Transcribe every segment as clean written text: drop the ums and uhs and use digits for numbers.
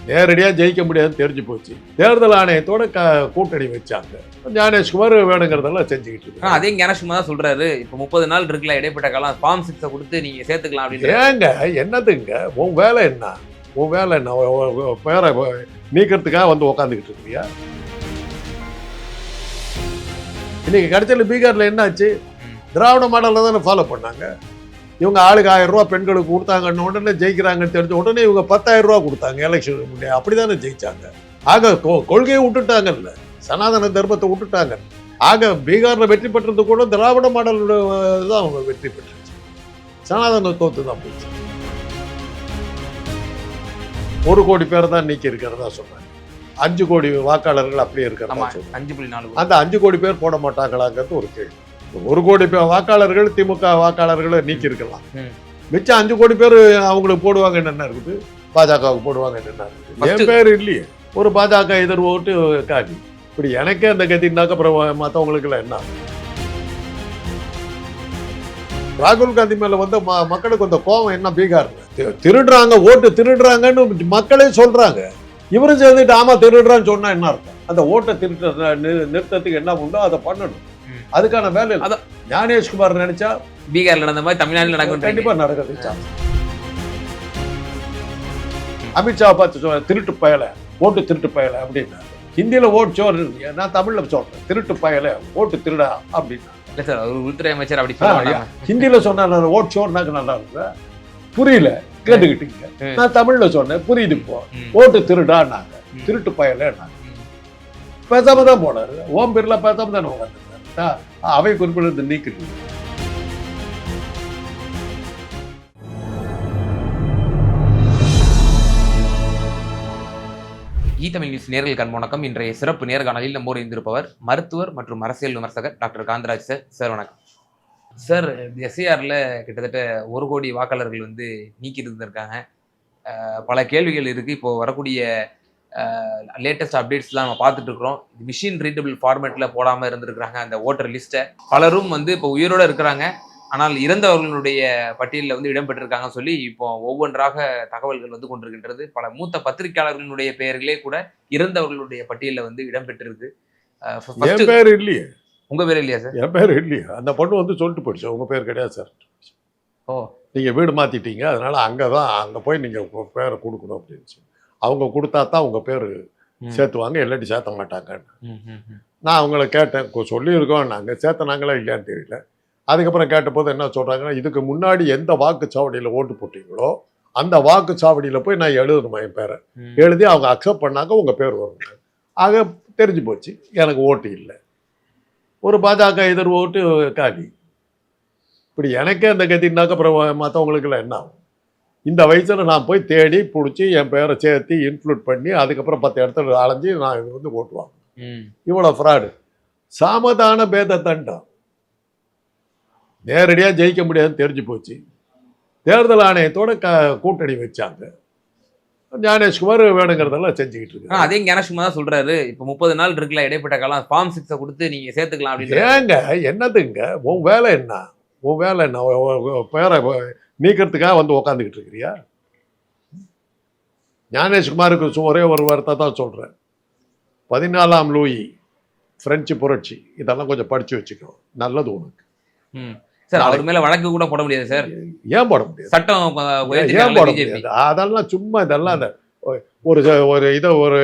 நேரடியாக ஜெயிக்க முடியாதுன்னு தெரிஞ்சு போச்சு. தேர்தல் ஆணையத்தோட கூட்டணி வச்சாங்க. ஞானேஷ்குமார் வேணுங்கிறதெல்லாம் செஞ்சுக்கிட்டு இருக்கு. அதே ஞானேஷ்குமார் தான் சொல்றாரு, இப்போ 30 நாள் இருக்குல்ல இடைப்பட்ட காலம், ஃபார்ம் 6 கொடுத்து நீங்க சேர்த்துக்கலாம் அப்படின்னு. ஏங்க என்னதுங்க உன் வேலை என்ன? உன் வேலை என்ன? பேரை நீக்கிறதுக்காக வந்து உக்காந்துக்கிட்டு இருக்கிறியா? இன்னைக்கு கடைசியில் பீகார்ல என்ன ஆச்சு? திராவிட மாடலில் தானே ஃபாலோ பண்ணாங்க. இவங்க ஆளுக்கு 1000 ரூபா பெண்களுக்கு கொடுத்தாங்கன்னு உடனே ஜெயிக்கிறாங்கன்னு தெரிஞ்ச உடனே இவங்க 10,000 ரூபா கொடுத்தாங்க எலெக்ஷனுக்கு முன்னே. அப்படிதானே ஜெயிச்சாங்க. ஆக கொள்கையை விட்டுட்டாங்கல்ல, சனாதன தர்மத்தை விட்டுட்டாங்க. ஆக பீகார்ல வெற்றி பெற்றது கூட திராவிட மாடல் தான் அவங்க வெற்றி பெற்றுச்சு. சனாதன தோத்து தான் போச்சு. 1 கோடி பேர் தான் நீக்கி இருக்கிறதா சொன்னாங்க. 5 கோடி வாக்காளர்கள் அப்படியே இருக்கிறதா சொன்னாங்க. 5.4 அந்த 5 கோடி பேர் போட மாட்டாங்களாங்கிறது ஒரு கேள்வி. 1 கோடி பேர் வாக்காளர்கள் திமுக வாக்காளர்களை நீக்கி இருக்கலாம். மிச்சம் 5 கோடி பேர் அவங்களுக்கு போடுவாங்கன்னு என்ன இருக்குது? பாஜகவுக்கு போடுவாங்கன்னு என்ன இருக்குது? என் பேர் இல்லையே. ஒரு பாஜக எதிர் ஓட்டு காட்டி இப்படி எனக்கே அந்த கத்தினாக்க அப்புறம் மற்றவங்களுக்கு எல்லாம் என்ன? ராகுல் காந்தி மேல வந்து மக்களுக்கு அந்த கோபம் என்ன? பீகார்ல திருடுறாங்க, ஓட்டு திருடுறாங்கன்னு மக்களே சொல்றாங்க. இவரும் சேர்ந்துட்டு ஆமா திருடுறான்னு சொன்னா என்ன அர்த்தம்? அந்த ஓட்டை நிறுத்தத்துக்கு என்ன உண்டோ அதை பண்ணணும். அதுக்கான வேலை அதான் ஞானேஷ்குமார் நினைச்சா பீகார்ல நடந்த மாதிரி தமிழ்நாட்டில் நடக்கும். கண்டிப்பா நடக்குது. அமித்ஷா பார்த்து திருட்டு பயலை, ஓட்டு திருட்டு பயலை அப்படின்னா ஹிந்தியில ஓட்டு சோறு, நான் தமிழ்ல சொல்றேன் திருட்டு பயலை, ஓட்டு திருடா அப்படின்னா. இல்ல சார், ஒரு உள்துறை அமைச்சர் அப்படி சொல்லுவாங்க. ஹிந்தியில சொன்னா ஓட்டு சோறுனாக்க நல்லா இருக்கு. புரியல கேட்டுக்கிட்டீங்க. நான் தமிழ்ல சொன்னேன் புரியுது. இப்போ ஓட்டு திருடான்னாங்க, திருட்டு பயலைன்னாங்க. பேசாம தான் போனாரு. ஓம் பிர்லா பேசாம தானே உட்காந்து அவை குறிப்பிட நீக்குது. தமிழ் நியூஸ் நேயர்களுக்கு அன்பு வணக்கம். இன்றைய சிறப்பு நேர்காணலில் நம்மோடு இருந்திருப்பவர் மருத்துவர் மற்றும் அரசியல் விமர்சகர் டாக்டர் காந்தராஜ் சார். சார் வணக்கம் சார். எஸ்ஐஆர்ல கிட்டத்தட்ட 1 கோடி வாக்காளர்கள் வந்து நீக்கி இருந்திருக்காங்க. பல கேள்விகள் இருக்கு. இப்போ வரக்கூடிய லேட்டஸ்ட் அப்டேட்ஸ்லாம் நம்ம பார்த்துட்டு இருக்கிறோம். மிஷின் ரீடபிள் ஃபார்மேட்டில் போடாமல் இருந்திருக்கிறாங்க அந்த ஓட்டர் லிஸ்ட்டை. பலரும் வந்து இப்போ உயிரோடு இருக்கிறாங்க, ஆனால் இறந்தவர்களுடைய பட்டியலில் வந்து இடம்பெற்றிருக்காங்கன்னு சொல்லி இப்போ ஒவ்வொன்றாக தகவல்கள் வந்து கொண்டிருக்கின்றது. பல மூத்த பத்திரிகையாளர்களுடைய பெயர்களே கூட இறந்தவர்களுடைய பட்டியலில் வந்து இடம்பெற்றிருக்கு. என் பேர் இல்லையே. உங்கள் பேர் இல்லையா சார்? என் பேர் இல்லையா. அந்த பொண்ணு வந்து சொல்லிட்டு போயிடுச்சு உங்கள் பேர் கிடையாது சார். ஓ, நீங்கள் வீடு மாற்றிட்டீங்க, அதனால் அங்கே போய் நீங்கள் பேரை கொடுக்கணும் அப்படின்னு அவங்க கொடுத்தா தான் உங்கள் பேர் சேர்த்துவாங்க, இல்லாட்டி சேர்த்த மாட்டாங்கன்னு நான் அவங்கள கேட்டேன். சொல்லியிருக்கோம் நாங்கள் சேர்த்தனாங்களா இல்லையான்னு தெரியல. அதுக்கப்புறம் கேட்டபோது என்ன சொல்கிறாங்கன்னா, இதுக்கு முன்னாடி எந்த வாக்குச்சாவடியில் ஓட்டு போட்டிங்களோ அந்த வாக்குச்சாவடியில் போய் நான் எழுதணுமா என் பேரை. எழுதி அவங்க அக்செப்ட் பண்ணாங்க உங்கள் பேர் வருங்க. ஆக தெரிஞ்சு போச்சு எனக்கு ஓட்டு இல்லை. ஒரு பாஜக எதிர் ஓட்டு காலி. இப்படி எனக்கே அந்த கத்தினாக்க அப்புறம் மற்றவங்களுக்கெல்லாம் என்ன ஆகும்? இந்த வயசில் நான் போய் தேடி பிடிச்சி என் பேரை சேர்த்து இன்க்ளூட் பண்ணி அதுக்கப்புறம் 10 இடத்துல அலைஞ்சி நான் இது வந்து ஓட்டுவாங்க. இவ்வளோ ஃப்ராடு. சாமதான பேத தண்டம். நேரடியாக ஜெயிக்க முடியாதுன்னு தெரிஞ்சு போச்சு. தேர்தல் ஆணையத்தோட கூட்டணி வச்சாங்க. ஞானேஷ்குமார் வேணுங்கிறதெல்லாம் செஞ்சுக்கிட்டு இருக்கு. அதே ஞானேஷ்குமார் தான் சொல்றாரு, இப்போ 30 நாள் இருக்குல்ல இடைப்பட்ட காலம், ஃபார்ம் 6 கொடுத்து நீங்க சேர்த்துக்கலாம் அப்படின்னு. ஏங்க என்னதுங்க உன் வேலை என்ன? உன் வேலை என்ன? பேரை நீக்கிறதுக்காக வந்து உக்காந்துக்கிட்டு இருக்கிறியா? ஞானேஷ்குமாருக்கு ஒரே ஒரு வார்த்தை தான் சொல்கிறேன். 14ஆம் லூயி, பிரெஞ்சு புரட்சி, இதெல்லாம் கொஞ்சம் படித்து வச்சுக்கோ, நல்லது உனக்கு. சார் அவர் மேலே வழக்கு கூட போட முடியாது சார். ஏன் போட முடியாது? சட்டம் ஏன் போட முடியாது? அதெல்லாம் சும்மா இதெல்லாம் ஒரு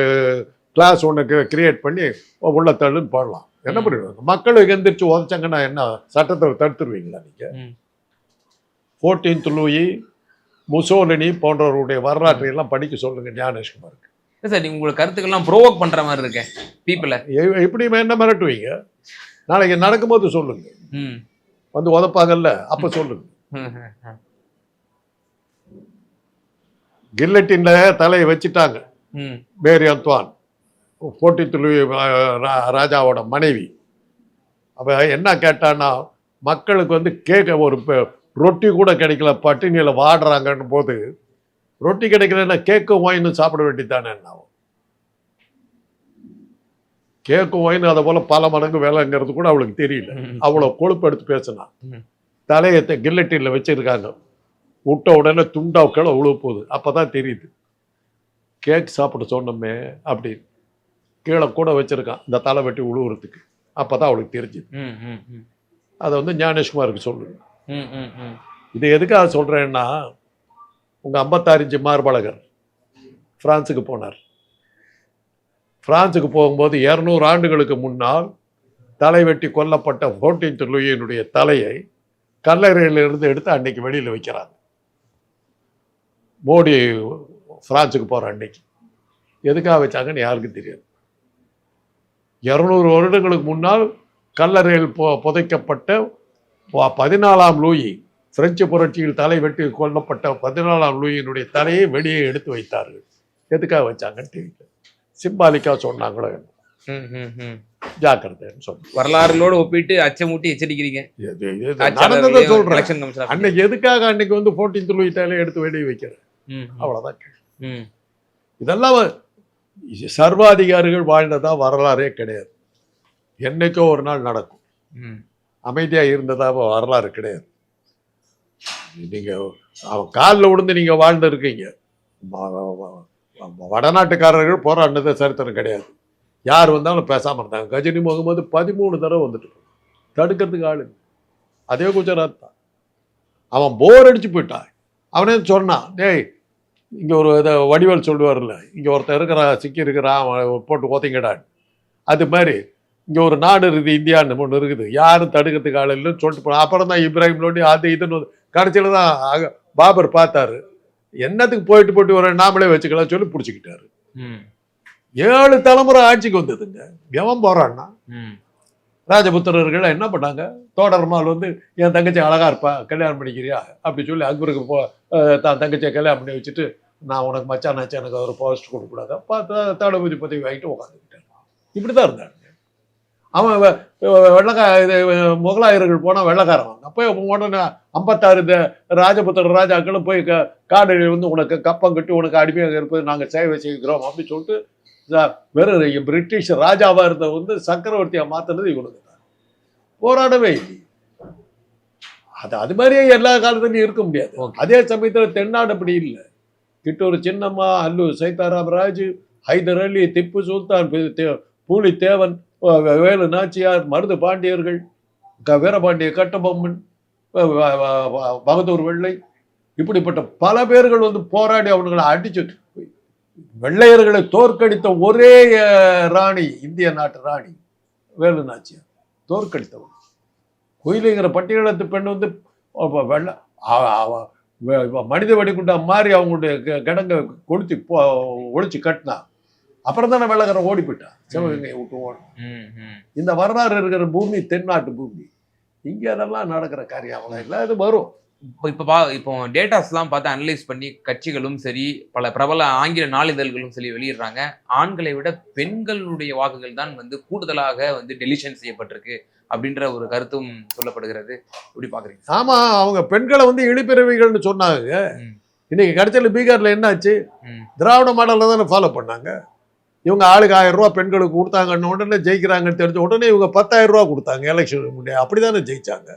கிளாஸ் ஒன்று கிரியேட் பண்ணி உள்ள தள்ளுன்னு போடலாம். என்ன பண்ணிடுவாங்க? மக்களுக்கு எந்திரிச்சு உதச்சாங்கன்னா என்ன சட்டத்தை தடுத்துருவீங்களா நீங்கள்? 14th லூயி, முசோலினி போன்றவருடைய வரலாற்றை எல்லாம் படிக்க சொல்லுங்க ஞானேஷ்குமாருக்கு. சார் உங்களுக்கு கருத்துக்கள்லாம் ப்ரோவோக் பண்ற மாதிரி இருக்கேன் பீப்புளை. எப்படி என்ன மிரட்டுவீங்க? நாளைக்கு நடக்கும்போது சொல்லுங்க. வந்து உதப்பாங்கல்ல அப்ப சொல்லுங்க. கில்லட்டின்ல தலையை வச்சுட்டாங்க மேரி அந்த்வான், 14th லூயி ராஜாவோட மனைவி. அப்ப என்ன கேட்டான்னா, மக்களுக்கு வந்து கேட்க ஒரு ரொட்டி கூட கிடைக்கல, பட்டினியில் வாடுறாங்கன்னு போது ரொட்டி கிடைக்கலன்னா கேக்கும் ஒயின்னு சாப்பிட வேண்டியதானே என்ன ஆகும்? கேக்கும் ஒயின் அதை போல பல மடங்கு வேலைங்கிறது கூட அவளுக்கு தெரியல. அவ்வளோ கொழுப்பு எடுத்து பேசினா. தலையத்தை கில்லட்டின்ல வச்சிருக்காங்க, விட்ட உடனே துண்டா கிளை உழுவ போகுது. அப்பதான் தெரியுது கேக் சாப்பிட சொன்னோமே அப்படின்னு கீழே கூட வச்சிருக்கான் இந்த தலை வெட்டி உழுவுறதுக்கு. அப்போ தான் அவளுக்கு தெரிஞ்சுது. அதை வந்து ஞானேஷ்குமாருக்கு சொல்லுங்க. இது எதுக்காக சொல்கிறேன்னா, உங்கள் 56 இன்ச்சு மார்பழகர் பிரான்ஸுக்கு போனார். பிரான்ஸுக்கு போகும்போது 200 ஆண்டுகளுக்கு முன்னால் தலை வெட்டி கொல்லப்பட்ட 14th லூயினுடைய தலையை கல்லறையிலிருந்து எடுத்து அன்னைக்கு வெளியில் வைக்கிறாங்க. மோடி பிரான்ஸுக்கு போகிற அன்னைக்கு எதுக்காக வச்சாங்கன்னு யாருக்கும் தெரியாது. 200 வருடங்களுக்கு முன்னால் கல்லறையில் புதைக்கப்பட்ட 14ஆம் லூயி, பிரெஞ்சு புரட்சியில் தலை வெட்டி கொல்லப்பட்ட 14ஆம் லூயினுடைய தலையை வெளியே எடுத்து வைத்தார்கள். எதுக்காக வச்சாங்கன்னு தெரியல. சிம்பாலிக்கா சொன்னாங்களோ ஜாக்கிரதைன்னு சொன்னேன். வரலாறுகளோடு ஒப்பிட்டு அச்சமூட்டி எச்சரிக்கிறீங்க. நடந்ததை சொல்றேன். அன்னைக்கு எதுக்காக அன்னைக்கு வந்து 14th லூயி தலையை எடுத்து வெளியே வைக்கிறேன், அவ்வளவுதான். இதெல்லாம் சர்வாதிகாரிகள் வாழ்ந்ததா வரலாறே கிடையாது. என்னைக்கோ ஒரு நாள் நடக்கும். அமைதியா இருந்ததா வரலாறு கிடையாது. நீங்க அவன் காலில் விழுந்து நீங்க வாழ்ந்து இருக்கீங்க. வடநாட்டுக்காரர்கள் போராடினது சரித்திரம் கிடையாது. யார் வந்தாலும் பேசாம இருந்தாங்க. கஜினி முகமது 13 தடவை வந்துட்டு தடுக்கிறதுக்கு ஆளு. அதே குஜராத் தான். அவன் போர் அடிச்சு போயிட்டான். அவனே சொன்னான், டேய் இங்கே ஒரு இதை வடிவேல் சொல்லுவார்ல, இங்கே ஒருத்தர் இருக்கிறா சிக்கி இருக்கிறான் போட்டு ஓத்திங்கடான்னு. அது மாதிரி இங்கே ஒரு நாடு இருக்குது, இந்தியான்னு ஒன்று இருக்குது, யாரும் தடுக்கிறதுக்கு ஆள் இல்லைன்னு சொல்லிட்டு போனான். அப்புறம் தான் இப்ராஹிம் லோடி அது இதுன்னு கடைசியில் தான் பாபர் பார்த்தாரு, என்னத்துக்கு போயிட்டு வர நாமளே வச்சுக்கலாம் சொல்லி பிடிச்சிக்கிட்டாரு. 7 தலைமுறை ஆட்சிக்கு வந்ததுங்க. எவன் போறான்னா ராஜபுத்திரர்கள் என்ன பண்ணாங்க, தோடர்மால் வந்து என் தங்கச்சி அழகா இருப்பா கல்யாணம் பண்ணிக்கிறியா அப்படி சொல்லி அக்பருக்கு தான் தங்கச்சியை கல்யாணம் பண்ணி வச்சுட்டு, நான் உனக்கு மச்சானாச்சு எனக்கு ஒரு போஸ்ட் கொடுக்கக்கூடாது, பார்த்தா தளபதி பதவி வாங்கிட்டு உட்காந்துக்கிட்டேன். இப்படி தான் இருந்தாங்க. அவன் இது முகலாயர்கள் போனால் வெள்ளக்காரன். அப்போ உடனே 56 ராஜபுத்திர ராஜாக்களும் போய் காடுகளில் வந்து உனக்கு கப்பம் கட்டி உனக்கு அடிமையாக இருப்பது நாங்கள் சேவை செய்கிறோம் அப்படின்னு சொல்லிட்டு வெறும் பிரிட்டிஷ் ராஜாவாக இருந்த வந்து சக்கரவர்த்தியாக மாற்றினது இவனுக்கு தான். போராடவே இல்லை. அது மாதிரியே எல்லா காலத்துலையும் இருக்க முடியாது. அதே சமயத்தில் தென்னாடு அப்படி இல்லை. கிட்டூர் சின்னம்மா, அல்லூர் சைதாராம் ராஜு, ஹைதர் அலி, திப்பு சுல்தான், பூலித்தேவன், வேலு நாச்சியார், மருது பாண்டியர்கள், வீரபாண்டிய கட்டபொம்மன், பகதூர் வெள்ளை, இப்படிப்பட்ட பல பேர்கள் வந்து போராடி அவங்களை அடிச்சு வெள்ளையர்களை தோற்கடித்த ஒரே ராணி, இந்திய நாட்டு ராணி வேலு நாச்சியார். தோற்கடித்தவன். குயிலிங்கிற பட்டியலத்து பெண் வந்து மனித வெடிகுண்டா மாறி அவங்களுடைய கிடங்க கொளுத்தி ஒழிச்சு கட்டினா. அப்புறம் தானே வெள்ளக்காரன் ஓடி போயிட்டான், சிவகங்கையை விட்டு ஓடும். இந்த வரலாறு இருக்கிற பூமி தென்னாட்டு பூமி. இங்கே அதெல்லாம் நடக்கிற காரியம் இல்லை. அது வரும். இப்போ டேட்டாஸ்லாம் பார்த்து அனலைஸ் பண்ணி கட்சிகளும் சரி பல பிரபல ஆங்கில நாளிதழ்களும் சரி வெளியிடுறாங்க, ஆண்களை விட பெண்களுடைய வாக்குகள் தான் வந்து கூடுதலாக வந்து டெலிஷன் செய்யப்பட்டிருக்கு அப்படின்ற ஒரு கருத்தும் சொல்லப்படுகிறது. எப்படி பாக்குறீங்க? ஆமா, அவங்க பெண்களை வந்து இழிப்பிறவிகள்னு சொன்னாங்க. இன்னைக்கு கடைசியில் பீகார்ல என்னாச்சு? திராவிட மாடல்ல தானே ஃபாலோ பண்ணாங்க. இவங்க ஆளுக்கு 1000 ரூபா பெண்களுக்கு கொடுத்தாங்கன்னு உடனே ஜெயிக்கிறாங்கன்னு தெரிஞ்ச உடனே இவங்க 10,000 ரூபா கொடுத்தாங்க எலெக்ஷனுக்கு முன்னே. அப்படிதானே ஜெயிச்சாங்க.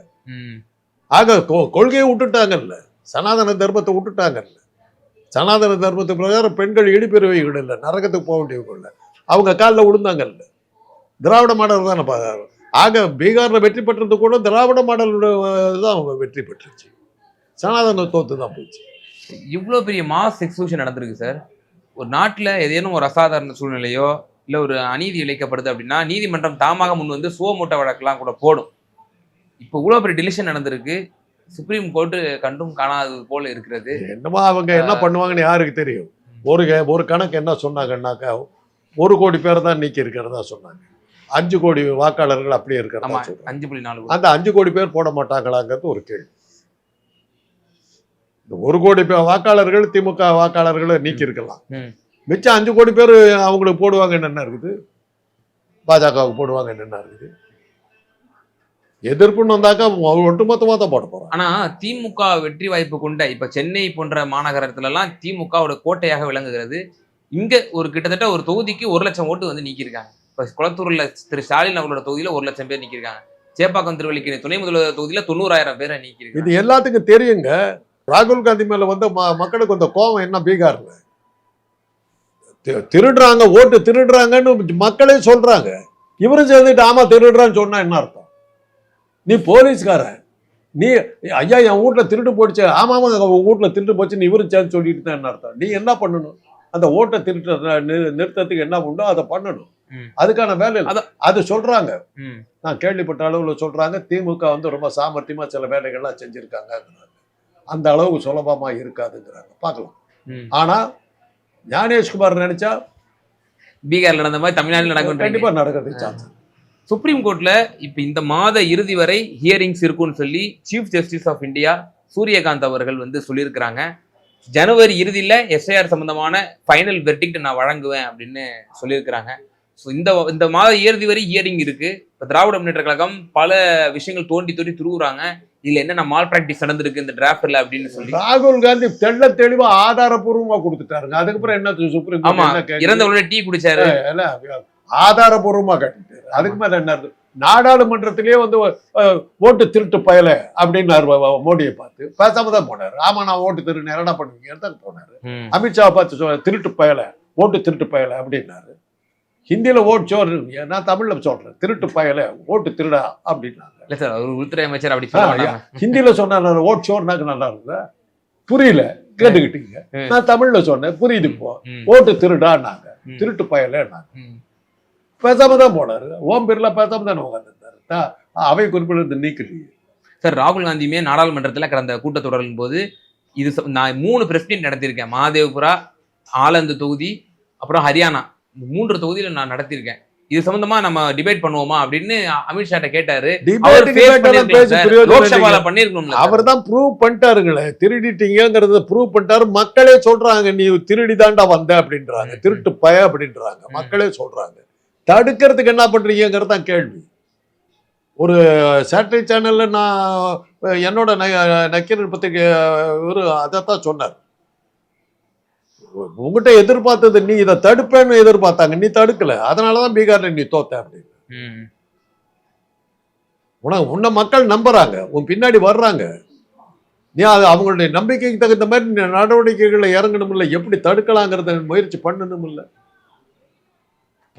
ஆக கொள்கையை விட்டுட்டாங்கல்ல, சனாதன தர்மத்தை விட்டுட்டாங்கல்ல. சனாதன தர்மத்து பிரகாரம் பெண்கள் இழிப்பிறவைகள் இல்லை, நரகத்துக்கு போக வேண்டியவங்க இல்லை. அவங்க காலில் விழுந்தாங்கல்ல. திராவிட மாடல் தானே பார்த்தாங்க. ஆக பீகாரில் வெற்றி பெற்றது கூட திராவிட மாடலோட தான் அவங்க வெற்றி பெற்றுச்சு. சனாதன தோத்து தான் போச்சு. இவ்வளோ பெரிய மாஸ் எக்ஸ்க்ளூஷன் நடந்திருக்கு சார். ஒரு நாட்டில் ஏதேனும் ஒரு அசாதாரண சூழ்நிலையோ இல்லை ஒரு அநீதி இழைக்கப்படுது அப்படின்னா நீதிமன்றம் தாமாக முன் வந்து சுவமூட்ட வழக்கெல்லாம் கூட போடும். இப்போ இவ்வளோ பெரிய டிசிஷன் நடந்திருக்கு, சுப்ரீம் கோர்ட்டு கண்டும் காணாதது போல இருக்கிறது. என்னமா அவங்க என்ன பண்ணுவாங்கன்னு யாருக்கு தெரியும். ஒரு கணக்கு என்ன சொன்னாங்கன்னாக்கா 1 கோடி பேர் தான் நீக்கி இருக்கிறதா சொன்னாங்க. 5 கோடி வாக்காளர்கள் அப்படியே இருக்கிறதா. 5.4 அந்த 5 கோடி பேர் போட மாட்டாங்களாங்கிறது ஒரு கேள்வி. இந்த 1 கோடி வாக்காளர்கள் திமுக வாக்காளர்களை நீக்கி இருக்கலாம். மிச்சம் 5 கோடி பேர் அவங்களுக்கு போடுவாங்கன்னு என்ன இருக்குது, பாஜகவுக்கு போடுவாங்கன்னு என்ன இருக்குது. எதிர்ப்புன்னு வந்தாக்கா ஒட்டுமொத்தமாக தான் போட போறோம். ஆனா திமுக வெற்றி வாய்ப்பு கொண்ட இப்ப சென்னை போன்ற மாநகரத்துல எல்லாம் திமுகவோட கோட்டையாக விளங்குகிறது. இங்க ஒரு கிட்டத்தட்ட ஒரு தொகுதிக்கு 1 லட்சம் ஓட்டு வந்து நீக்கியிருக்காங்க. இப்ப குளத்தூர்ல திரு ஸ்டாலின் அவங்களோட தொகுதியில 1 லட்சம் பேர் நீக்கியிருக்காங்க. சேப்பாக்கம் திருவள்ளிக்கேணி துணை முதல்வர் தொகுதியில 90,000 பேரை நீக்கியிருக்காங்க. இது எல்லாத்துக்கும் தெரியுங்க. ராகுல் காந்தி மேல வந்து மக்களுக்கு வந்த கோபம் என்ன பீகார்ல திருடுறாங்க, ஓட்டு திருடுறாங்கன்னு மக்களே சொல்றாங்க. இவரும் சேர்ந்துட்டு ஆமா திருடுறான்னு சொன்னா என்ன அர்த்தம்? நீ போலீஸ்காரன், நீ ஐயா என் வீட்டுல திருட்டு போயிடுச்சு, ஆமா உங்க வீட்டுல திருட்டு போச்சுன்னு இவரும் சேர்ந்து சொல்லிட்டு தான் என்ன அர்த்தம்? நீ என்ன பண்ணணும்? அந்த ஓட்டை திருட்டு நிறுத்தத்துக்கு என்ன உண்டோ அதை பண்ணணும். அதுக்கான வேலை அது சொல்றாங்க. நான் கேள்விப்பட்ட அளவுல சொல்றாங்க. திமுக வந்து ரொம்ப சாமர்த்தியமா சில வேலைகள்லாம் செஞ்சிருக்காங்க. அந்த அளவுக்கு சுலபமா இருக்காதுங்கிறாங்க. பார்க்கலாம். ஆனா ஞானேஷ்குமார் நினைச்சா பீகார்ல நடந்த மாதிரி தமிழ்நாட்டில் நடக்கும். கண்டிப்பா நடக்கிறது சான்ஸ். சுப்ரீம் கோர்ட்ல இப்ப இந்த மாத இறுதி வரை ஹியரிங்ஸ் இருக்கும்னு சொல்லி chief justice of India Surya Kant அவர்கள் வந்து சொல்லியிருக்கிறாங்க. ஜனவரி இறுதியில எஸ்ஐஆர் சம்பந்தமான ஃபைனல் வெர்டிக்ட் நான் வழங்குவேன் அப்படின்னு சொல்லியிருக்கிறாங்க. ஸோ இந்த மாத இறுதி வரை ஹியரிங் இருக்கு. இப்போ திராவிட முன்னேற்ற கழகம் பல விஷயங்கள் தோண்டி துருவுறாங்க. இதுல என்ன மால் பிராக்டிஸ் நடந்திருக்கு இந்த டிராஃப்ட்ல அப்படின்னு சொல்லி ராகுல் காந்தி தெளிவா ஆதாரபூர்வமா கொடுத்துட்டாருங்க. அதுக்கப்புறம் என்ன சுப்ரீம் ஆமா இறந்தவங்களோட டீ குடிச்சாரு, ஆதாரபூர்வமா கட்டிட்டாரு. அதுக்கு மேல என்ன நாடாளுமன்றத்திலேயே வந்து ஓட்டு திருட்டு பயல அப்படின்னாரு மோடியை பார்த்து. பேசாம தான் போனாரு. ஆமா நான் ஓட்டு திருடு என்ன பண்ணுவீங்க தான் போனாரு. அமித்ஷா பார்த்து திருட்டு பயல, ஓட்டு திருட்டு பயல அப்படின்னாரு. ஹிந்தியில ஓட்டு சோறு, நான் தமிழ்ல சொல்றேன் திருட்டு பயல ஓட்டு திருடா அப்படின்னாங்க. இல்ல சார் ஒரு உள்துறை அமைச்சர் அப்படி சொல்லுவாங்க. ஹிந்தியில சொன்னா ஓட்டு சோறுனாக்கு நல்லா இருக்குதா? புரியல, கேட்டுக்கிட்டீங்க. நான் தமிழ்ல சொன்னேன், புரியுது. இப்போ ஓட்டு திருடான்னாங்க, திருட்டு பயலன்னாங்க. பேசாம தான் போனாரு. ஓம் பிர்லா பேசாம தானே உட்காந்துருந்தாரு. அவை குறிப்பிட நீக்கலையே. சார் ராகுல் காந்தியுமே நாடாளுமன்றத்தில் கடந்த கூட்டத்தொடரின் போது இது நான் 3 பிரசிடென்ட் நடத்தியிருக்கேன். மகாதேவ்புரா, ஆலந்து தொகுதி, அப்புறம் ஹரியானா, 3 தொகுதியில நான் நடத்தியிருக்கேன். இது சம்பந்தமா நம்ம டிபேட் பண்ணுவோமா அப்படின்னு அமித்ஷா கேட்டாரு. அவர் தான் ப்ரூவ் பண்ணிட்டாருங்களே, திருடிட்டீங்கிறத ப்ரூவ் பண்ணிட்டாரு. மக்களே சொல்றாங்க நீ திருடி தாண்டா வந்த அப்படின்றாங்க, திருட்டு பய அப்படின்றாங்க. மக்களே சொல்றாங்க. தடுக்கிறதுக்கு என்ன பண்றீங்கிறது தான் கேள்வி. ஒரு சேட்டலைட் சேனல்ல நான் என்னோட நக்கீரன் பத்திரிகை அதைத்தான் சொன்னார். உங்ககிட்ட எதிர்பார்த்தது நீ இதை தடுப்பேன்னு எதிர்பார்த்தாங்க, நீ தடுக்கல, அதனாலதான் பீகார்ல நீ தோத்த அப்படின்னு. உன்னை மக்கள் நம்புறாங்க, உன் பின்னாடி வர்றாங்க. நீ அவங்களுடைய நம்பிக்கைக்கு தகுந்த மாதிரி நடவடிக்கைகளை இறங்கணும் இல்லை, எப்படி தடுக்கலாங்கிறத முயற்சி பண்ணணும் இல்லை.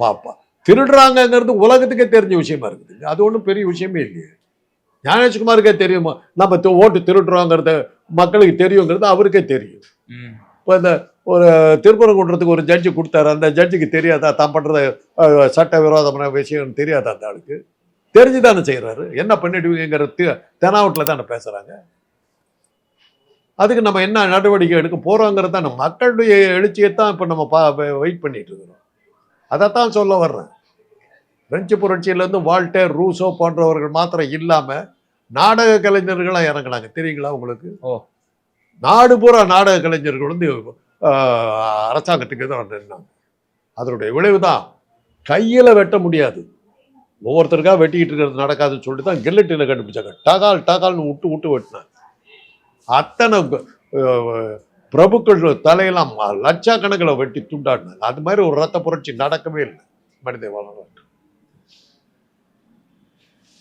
பாப்பா திருடுறாங்கிறது உலகத்துக்கே தெரிஞ்ச விஷயமா இருக்குது. அது ஒன்றும் பெரிய விஷயமே இல்லையே. ஞானேஷ்குமாருக்கே தெரியுமா நம்ம ஓட்டு திருடுறோங்கிறது மக்களுக்கு தெரியுங்கிறது அவருக்கே தெரியும். இப்போ இந்த ஒரு திருப்பரங்குன்றத்துக்கு ஒரு ஜட்ஜி கொடுத்தாரு, அந்த ஜட்ஜுக்கு தெரியாதா தான் பண்றது சட்ட விரோதமான விஷயம் தெரியாதா? அந்த ஆளுக்கு தெரிஞ்சுதானே செய்யறாரு. என்ன பண்ணிடுவீங்கிறது தெனாவட்டில் தானே பேசுறாங்க. அதுக்கு நம்ம என்ன நடவடிக்கை எடுக்க போறோங்கிறது தான் மக்களுடைய எழுச்சியை தான் இப்போ நம்ம வெயிட் பண்ணிட்டு இருக்கிறோம். அதைத்தான் சொல்ல வர்றேன். பிரெஞ்சு புரட்சியிலேருந்து வால்டேர், ரூசோ போன்றவர்கள் மாத்திரம் இல்லாம நாடக கலைஞர்களாக இறங்கினாங்க. தெரியுங்களா உங்களுக்கு? நாடு பூரா நாடக கலைஞர்கள் வந்து அரசாங்கத்துக்கு தான் நின்னாங்க. அதனுடைய விளைவு தான் கையில வெட்ட முடியாது, ஒவ்வொருத்தருக்காக வெட்டிக்கிட்டு இருக்கிறது நடக்காதுன்னு சொல்லிட்டு தான் கெல்லட்டில கண்டுபிடிச்சாங்க. டகால்னு விட்டு வெட்டினாங்க. அத்தனை பிரபுக்கள் தலையெல்லாம் லட்சக்கணக்கில் வெட்டி துண்டாடினாங்க. அது மாதிரி ஒரு ரத்த புரட்சி நடக்கவே இல்லை மனித வரலாறு.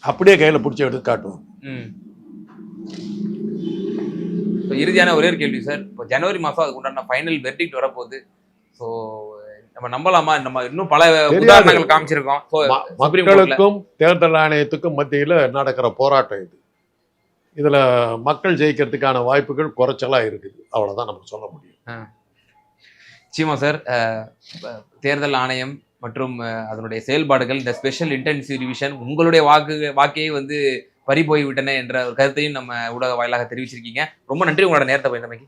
அப்படியே கையில பிடிச்சி எடுத்து காட்டுவோம். இறுதியான ஒரே ஒரு கேள்வி சார். இப்போ ஜனவரி மாதம் அதுக்கு உண்டான ஃபைனல் வெர்டிக்ட் வரப்போகுது. ஸோ நம்ம நம்பலாமா? நம்ம இன்னும் பல உதாரணங்கள் காமிச்சிருக்கோம். மக்களுக்கும் தேர்தல் ஆணையத்துக்கும் மத்தியில் நடக்கிற போராட்டம் இது. இதுல மக்கள் ஜெயிக்கிறதுக்கான வாய்ப்புகள் குறைச்சலா இருக்குது. அவ்வளவுதான் நம்ம சொல்ல முடியும். நிச்சயமா சார். தேர்தல் ஆணையம் மற்றும் அதனுடைய செயல்பாடுகள், இந்த ஸ்பெஷல் இன்டென்சிவ் ரிவிஷன் உங்களுடைய வாக்கையை வந்து பறி போய்விட்டன என்ற ஒரு கருத்தையும் நம்ம ஊடக வாயிலாக தெரிவிச்சிருக்கீங்க. ரொம்ப நன்றி உங்களோட நேரத்தை பயந்தமைக்கு.